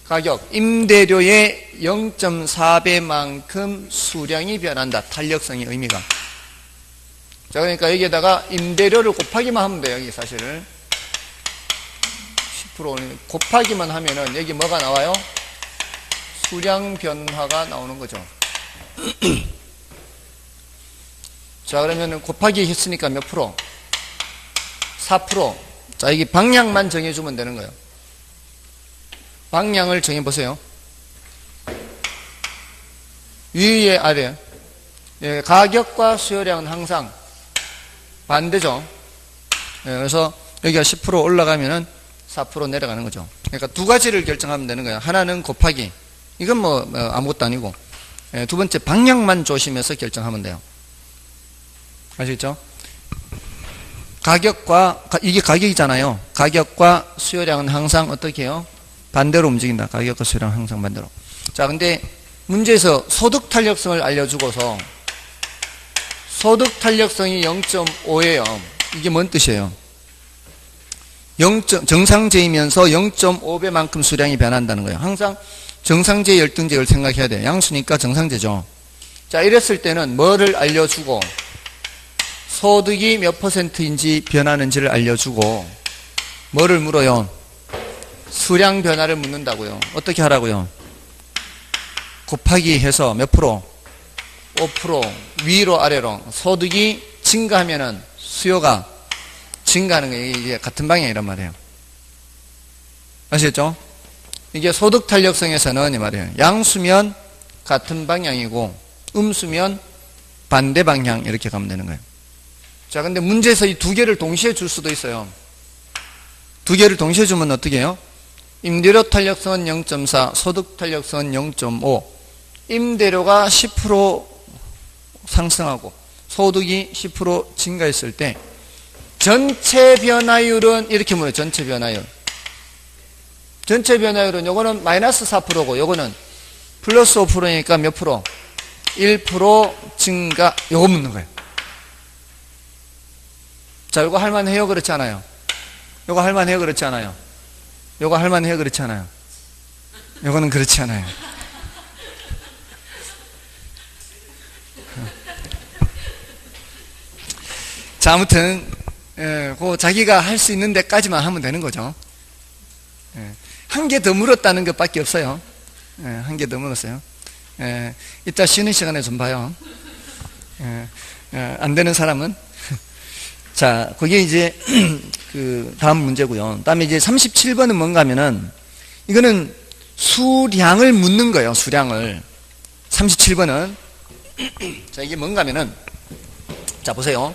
가격, 임대료의 0.4배만큼 수량이 변한다. 탄력성의 의미가. 자, 그러니까 여기에다가 임대료를 곱하기만 하면 돼요. 여기 사실을 10% 곱하기만 하면은 여기 뭐가 나와요? 수량 변화가 나오는 거죠. 자, 그러면은 곱하기 했으니까 몇 프로? 4%. 자, 여기 방향만 정해주면 되는 거예요. 방향을 정해보세요. 위에 아래. 예, 가격과 수요량은 항상 반대죠. 예, 그래서 여기가 10% 올라가면은 4% 내려가는 거죠. 그러니까 두 가지를 결정하면 되는 거예요. 하나는 곱하기. 이건 뭐 아무것도 아니고. 예, 두 번째 방향만 조심해서 결정하면 돼요. 아시겠죠? 가격과, 이게 가격이잖아요. 가격과 수요량은 항상 어떻게 해요? 반대로 움직인다. 가격과 수요량은 항상 반대로. 자, 근데 문제에서 소득 탄력성을 알려주고서 소득 탄력성이 0.5예요. 이게 뭔 뜻이에요? 정상제이면서 0.5배만큼 수량이 변한다는 거예요. 항상 정상제, 열등제를 생각해야 돼요. 양수니까 정상제죠. 자, 이랬을 때는 뭐를 알려주고 소득이 몇 %인지 변하는지를 알려주고 뭐를 물어요? 수량 변화를 묻는다고요. 어떻게 하라고요? 곱하기 해서 몇 프로? 5% 위로 아래로 소득이 증가하면은 수요가 증가하는 게 이게 같은 방향이란 말이에요. 아시겠죠? 이게 소득 탄력성에서는 이 말이에요. 양수면 같은 방향이고 음수면 반대 방향 이렇게 가면 되는 거예요. 자, 근데 문제에서 이 두 개를 동시에 줄 수도 있어요. 두 개를 동시에 주면 어떻게 해요? 임대료 탄력성은 0.4, 소득 탄력성은 0.5. 임대료가 10% 상승하고 소득이 10% 증가했을 때 전체 변화율은 이렇게 물어요. 전체 변화율. 전체 변화율은 요거는 마이너스 4%고 요거는 플러스 5%니까 몇 프로? 1% 증가. 요거 묻는 거예요. 자, 요거 할만해요? 그렇지 않아요? 요거 할만해요? 그렇지 않아요? 요거 할만해요? 그렇지 않아요? 요거는 그렇지 않아요. 자, 아무튼 그 자기가 할 수 있는 데까지만 하면 되는 거죠. 한 개 더 물었다는 것밖에 없어요. 한 개 더 물었어요. 이따 쉬는 시간에 좀 봐요. 안 되는 사람은 자, 그게 이제 그 다음 문제고요. 다음에 이제 37번은 뭔가 하면은 이거는 수량을 묻는 거예요. 수량을. 37번은 자, 이게 뭔가 하면은 자, 보세요.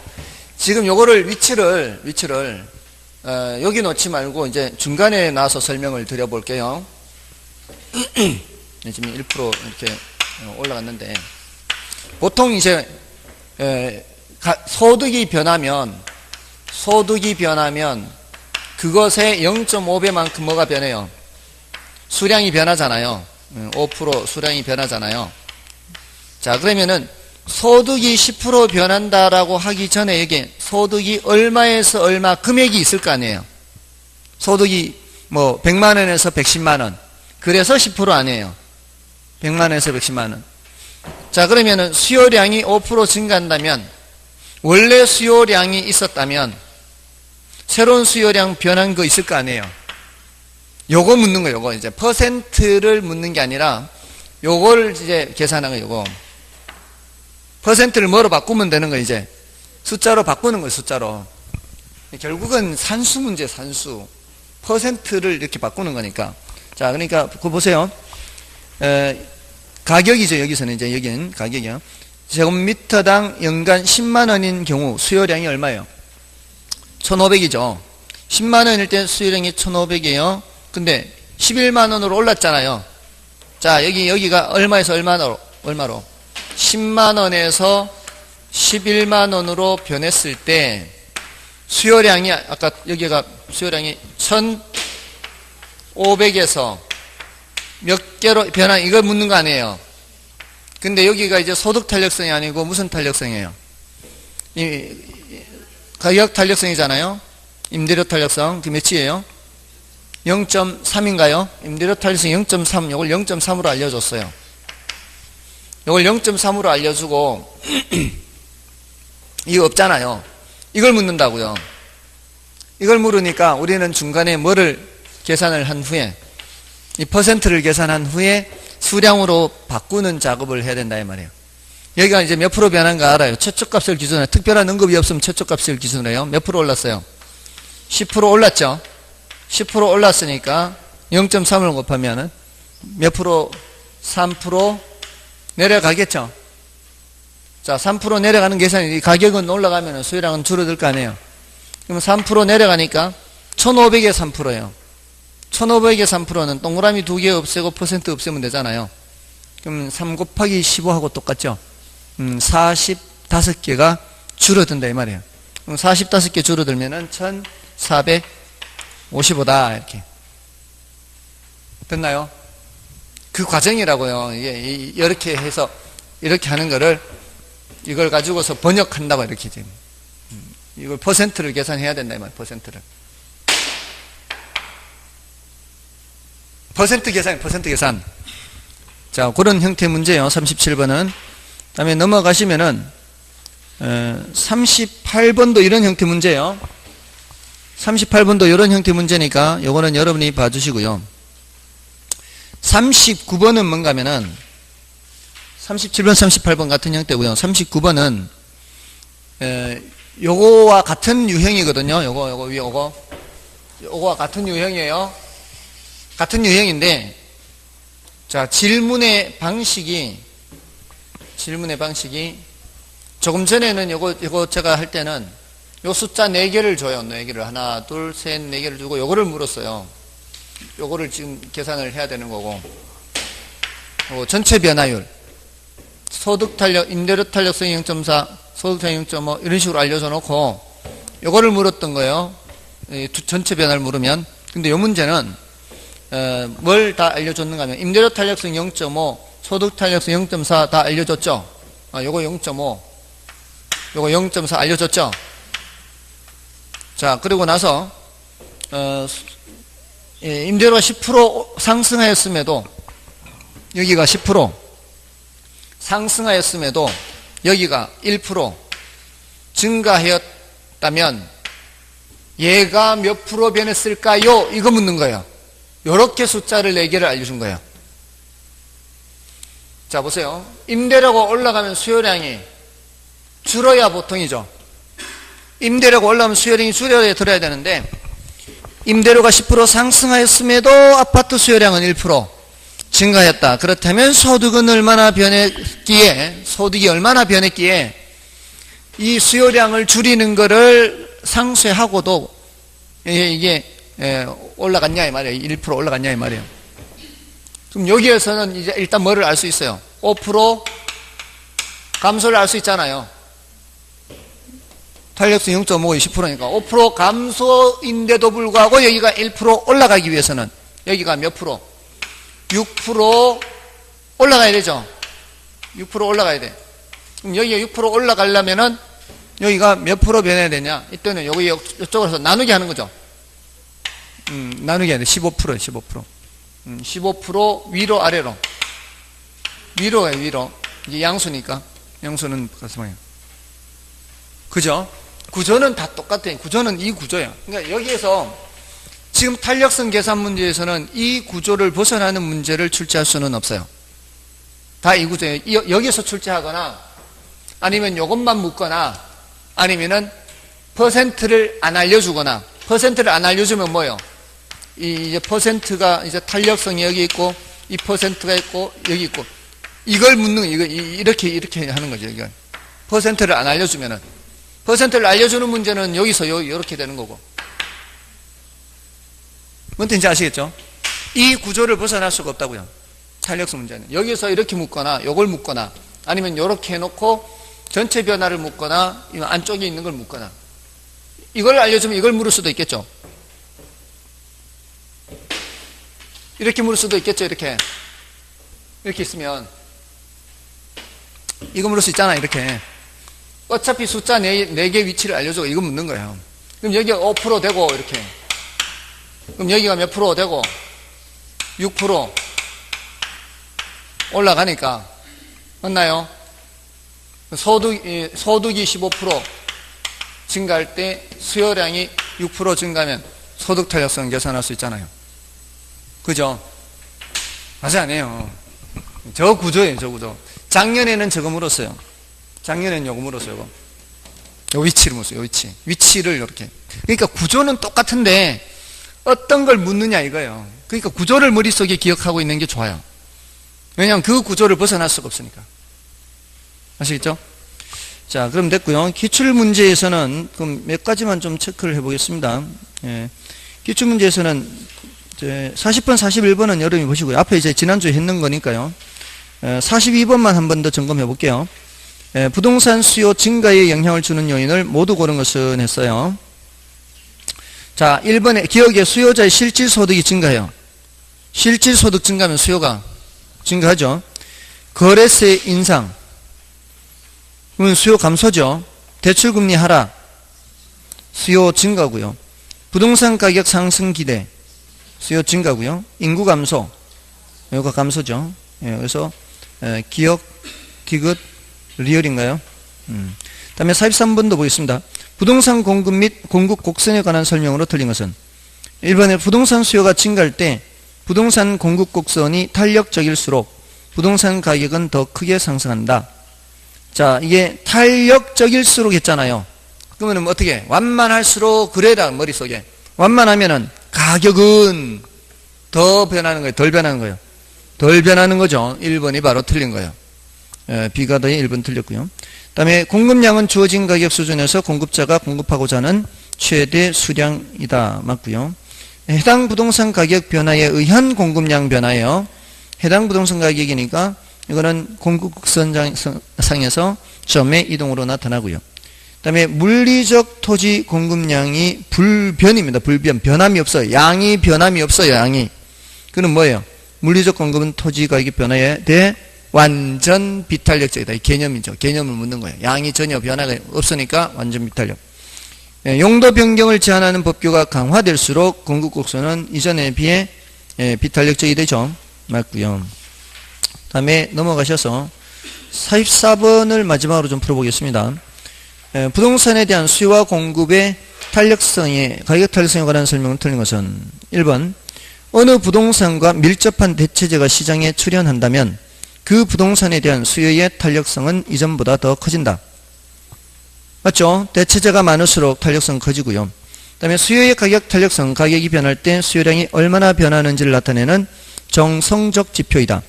지금 요거를 위치를 여기 놓지 말고 이제 중간에 놔서 설명을 드려볼게요. 지금 1% 이렇게 올라갔는데 보통 이제 소득이 변하면 그것의 0.5배만큼 뭐가 변해요? 수량이 변하잖아요. 5% 수량이 변하잖아요. 자, 그러면은 소득이 10% 변한다라고 하기 전에 여기 소득이 얼마에서 얼마 금액이 있을 거 아니에요. 소득이 뭐 100만 원에서 110만 원. 그래서 10% 아니에요. 100만 원에서 110만 원. 자, 그러면은 수요량이 5% 증가한다면 원래 수요량이 있었다면 새로운 수요량 변한 거 있을 거 아니에요. 요거 묻는 거예요. 요거 이제 퍼센트를 묻는 게 아니라 요걸 이제 계산한 거예요. 요거. 퍼센트를 뭐로 바꾸면 되는 거예요, 이제. 숫자로 바꾸는 거예요, 숫자로. 결국은 산수 문제, 산수. 퍼센트를 이렇게 바꾸는 거니까. 자, 그러니까, 그거 보세요. 가격이죠, 여기서는 이제, 여기는 가격이요. 제곱미터당 연간 10만원인 경우 수요량이 얼마예요? 1,500이죠. 10만원일 때 수요량이 1,500이에요. 근데 11만원으로 올랐잖아요. 자, 여기가 얼마에서 얼마로? 10만원에서 11만원으로 변했을 때 수요량이, 아까 여기가 수요량이 1,500에서 몇 개로 변한, 이걸 묻는 거 아니에요. 근데 여기가 이제 소득 탄력성이 아니고 무슨 탄력성이에요? 가격 탄력성이잖아요. 임대료 탄력성, 그 몇이에요? 0.3인가요? 임대료 탄력성 0.3, 이걸 0.3으로 알려줬어요. 이걸 0.3으로 알려주고, 이거 없잖아요. 이걸 묻는다고요. 이걸 물으니까 우리는 중간에 뭐를 계산을 한 후에, 이 퍼센트를 계산한 후에 수량으로 바꾸는 작업을 해야 된다 이 말이에요. 여기가 이제 몇 프로 변한가 알아요. 최초값을 기준으로 해요. 특별한 언급이 없으면 최초값을 기준으로 해요. 몇 프로 올랐어요? 10% 올랐죠. 10% 올랐으니까 0.3을 곱하면은 몇 프로? 3% 내려가겠죠. 자, 3% 내려가는 계산이, 가격은 올라가면 수요량은 줄어들 거 아니에요. 그럼 3% 내려가니까 1,500에 3%예요. 1,500에 3%는 동그라미 2개 없애고 퍼센트 없애면 되잖아요. 그럼 3 곱하기 15하고 똑같죠. 45개가 줄어든다 이 말이에요. 그럼 45개 줄어들면은 1,455다 이렇게 됐나요? 그 과정이라고요. 이게 이렇게 해서 이렇게 하는 거를 이걸 가지고서 번역한다고 이렇게 지금 이걸 퍼센트를 계산해야 된다 이 말이에요. 퍼센트 계산. 자, 그런 형태의 문제예요. 37번은. 다음에 넘어가시면은 38번도 이런 형태 문제예요. 38번도 이런 형태 문제니까 요거는 여러분이 봐주시고요. 39번은 뭔가면은 37번, 38번 같은 형태고요. 39번은 요거와 같은 유형이거든요. 요거와 같은 유형이에요. 같은 유형인데, 자, 질문의 방식이 조금 전에는 요거 제가 할 때는 요 숫자 4개를 줘요. 4개를. 하나, 둘, 셋, 4개를 주고 요거를 물었어요. 요거를 지금 계산을 해야 되는 거고. 전체 변화율. 소득 탄력, 임대료 탄력성이 0.4, 소득 탄력 0.5 이런 식으로 알려줘 놓고 요거를 물었던 거예요. 전체 변화를 물으면. 근데 요 문제는 뭘 다 알려줬는가 하면 임대료 탄력성 0.5, 소득 탄력성 0.4 다 알려줬죠. 요거 0.5, 요거 0.4 알려줬죠. 자, 그리고 나서 임대료가 10% 상승하였음에도 여기가 10% 상승하였음에도 여기가 1% 증가하였다면 얘가 몇 프로 변했을까요? 이거 묻는 거예요. 요렇게 숫자를 4개를 알려준 거예요. 자, 보세요. 임대료가 올라가면 수요량이 줄어야 보통이죠. 임대료가 올라가면 수요량이 줄어야 들어야 되는데 임대료가 10% 상승하였음에도 아파트 수요량은 1% 증가했다. 그렇다면 소득은 얼마나 변했기에, 소득이 얼마나 변했기에 이 수요량을 줄이는 거를 상쇄하고도 이게 올라갔냐 이 말이에요. 1% 올라갔냐 이 말이에요. 그럼 여기에서는 이제 일단 뭐를 알 수 있어요? 5% 감소를 알 수 있잖아요. 탄력성 0.5가 10%니까 5% 감소인데도 불구하고 여기가 1% 올라가기 위해서는 여기가 몇 프로? 6% 올라가야 되죠. 6% 올라가야 돼. 그럼 여기가 6% 올라가려면은 여기가 몇 프로 변해야 되냐? 이때는 여기 이쪽으로서 나누기 하는 거죠. 나누기 해야 돼. 15%예요. 15%. 15% 위로 아래로. 위로예요. 위로. 이게 양수니까. 양수는 가슴이에요. 그죠? 구조는 다 똑같아요. 구조는 이 구조예요. 그러니까 여기에서 지금 탄력성 계산 문제에서는 이 구조를 벗어나는 문제를 출제할 수는 없어요. 다 이 구조예요. 여기서 출제하거나 아니면 요것만 묻거나 아니면은 퍼센트를 안 알려주거나 퍼센트를 안 알려주면 뭐예요? 이제 퍼센트가 이제 탄력성이 여기 있고 이 퍼센트가 있고 여기 있고 이걸 묻는 이거 이렇게 하는 거죠. 이거 퍼센트를 안 알려주면은 퍼센트를 알려주는 문제는 여기서 이렇게 되는 거고 뭔 뜻인지 아시겠죠? 이 구조를 벗어날 수가 없다고요. 탄력성 문제는 여기서 이렇게 묻거나 요걸 묻거나 아니면 이렇게 해놓고 전체 변화를 묻거나 안쪽에 있는 걸 묻거나 이걸 알려주면 이걸 물을 수도 있겠죠. 이렇게 물을 수도 있겠죠. 이렇게 있으면 이거 물을 수 있잖아. 이렇게 어차피 숫자 4개 위치를 알려주고 이거 묻는 거예요. 그럼 여기가 5% 되고 이렇게 그럼 여기가 몇 프로 되고 6% 올라가니까 맞나요? 소득이 15% 증가할 때 수요량이 6% 증가하면 소득 탄력성 계산할 수 있잖아요. 그죠? 맞아 안 해요. 저 구조예요. 저 구조. 작년에는 저거 물었어요. 작년에는 요거 물었어요. 요 위치를 물었어요. 요 위치를 이렇게. 그러니까 구조는 똑같은데 어떤 걸 묻느냐 이거예요. 그러니까 구조를 머릿속에 기억하고 있는 게 좋아요. 왜냐하면 그 구조를 벗어날 수가 없으니까. 아시겠죠? 자, 그럼 됐고요. 기출문제에서는 그럼 몇 가지만 좀 체크를 해보겠습니다. 예. 기출문제에서는 40번, 41번은 여러분이 보시고요. 앞에 이제 지난주에 했는 거니까요. 42번만 한 번 더 점검해 볼게요. 부동산 수요 증가에 영향을 주는 요인을 모두 고른 것은 했어요. 자, 1번에 기업의 수요자의 실질소득이 증가해요. 실질소득 증가하면 수요가 증가하죠. 거래세 인상 그러면 수요 감소죠. 대출금리 하락 수요 증가고요. 부동산 가격 상승 기대 수요 증가고요. 인구 감소 이거 감소죠. 예, 그래서 기업, 디귿, 리얼인가요? 다음에 43번도 보겠습니다. 부동산 공급 및 공급 곡선에 관한 설명으로 틀린 것은 1번에 부동산 수요가 증가할 때 부동산 공급 곡선이 탄력적일수록 부동산 가격은 더 크게 상승한다. 자, 이게 탄력적일수록 했잖아요. 그러면 어떻게? 완만할수록 그래라 머릿속에. 완만하면은 가격은 더 변하는 거예요. 덜 변하는 거예요. 덜 변하는 거죠. 1번이 바로 틀린 거예요. B가 더해 1번 틀렸고요. 그 다음에 공급량은 주어진 가격 수준에서 공급자가 공급하고자 하는 최대 수량이다. 맞고요. 해당 부동산 가격 변화에 의한 공급량 변화예요. 해당 부동산 가격이니까 이거는 공급선상에서 점의 이동으로 나타나고요. 그 다음에 물리적 토지 공급량이 불변입니다. 불변. 변함이 없어요. 양이 변함이 없어요. 양이. 그는 뭐예요? 물리적 공급은 토지 가격 변화에 대해 완전 비탄력적이다. 이 개념이죠. 개념을 묻는 거예요. 양이 전혀 변화가 없으니까 완전 비탄력. 용도 변경을 제한하는 법규가 강화될수록 공급 곡선은 이전에 비해 비탄력적이 되죠. 맞고요. 다음에 넘어가셔서 44번을 마지막으로 좀 풀어보겠습니다. 부동산에 대한 수요와 공급의 탄력성에 가격 탄력성에 관한 설명을 틀린 것은 1번 어느 부동산과 밀접한 대체재가 시장에 출현한다면 그 부동산에 대한 수요의 탄력성은 이전보다 더 커진다. 맞죠? 대체재가 많을수록 탄력성은 커지고요. 그 다음에 수요의 가격 탄력성, 가격이 변할 때 수요량이 얼마나 변하는지를 나타내는 정성적 지표이다.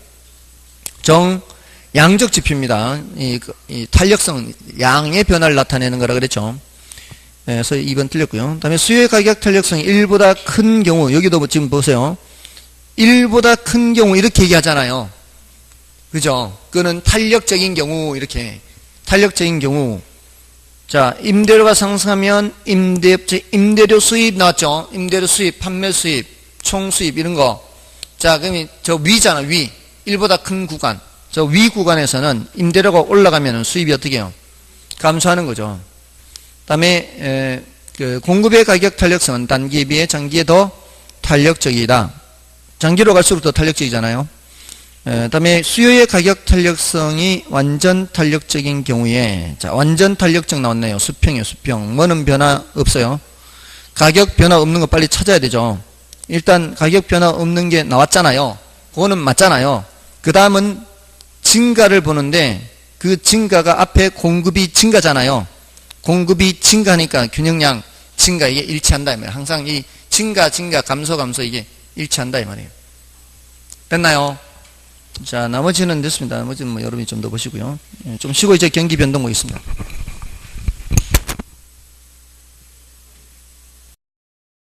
양적 지표입니다. 이 탄력성, 양의 변화를 나타내는 거라 그랬죠. 그래서 2번 틀렸고요. 그 다음에 수요의 가격 탄력성이 1보다 큰 경우, 여기도 지금 보세요. 1보다 큰 경우 이렇게 얘기하잖아요. 그죠? 그거는 탄력적인 경우, 이렇게. 탄력적인 경우. 자, 임대료가 상승하면 임대료 수입 나왔죠? 임대료 수입, 판매 수입, 총 수입, 이런 거. 자, 그럼 저 위잖아, 위. 1보다 큰 구간. 저 위 구간에서는 임대료가 올라가면 수입이 어떻게 해요? 감소하는 거죠. 그 다음에, 공급의 가격 탄력성은 단기에 비해 장기에 더 탄력적이다. 장기로 갈수록 더 탄력적이잖아요. 그 다음에 수요의 가격 탄력성이 완전 탄력적인 경우에, 자, 완전 탄력적 나왔네요. 수평이에요, 수평. 뭐는 변화 없어요. 가격 변화 없는 거 빨리 찾아야 되죠. 일단 가격 변화 없는 게 나왔잖아요. 그거는 맞잖아요. 그 다음은 증가를 보는데 그 증가가 앞에 공급이 증가잖아요. 공급이 증가하니까 균형량 증가 이게 일치한다 이 말이에요. 항상 이 증가 감소 이게 일치한다 이 말이에요. 됐나요? 자, 나머지는 됐습니다. 나머지는 뭐 여러분이 좀 더 보시고요. 좀 쉬고 이제 경기 변동 보겠습니다.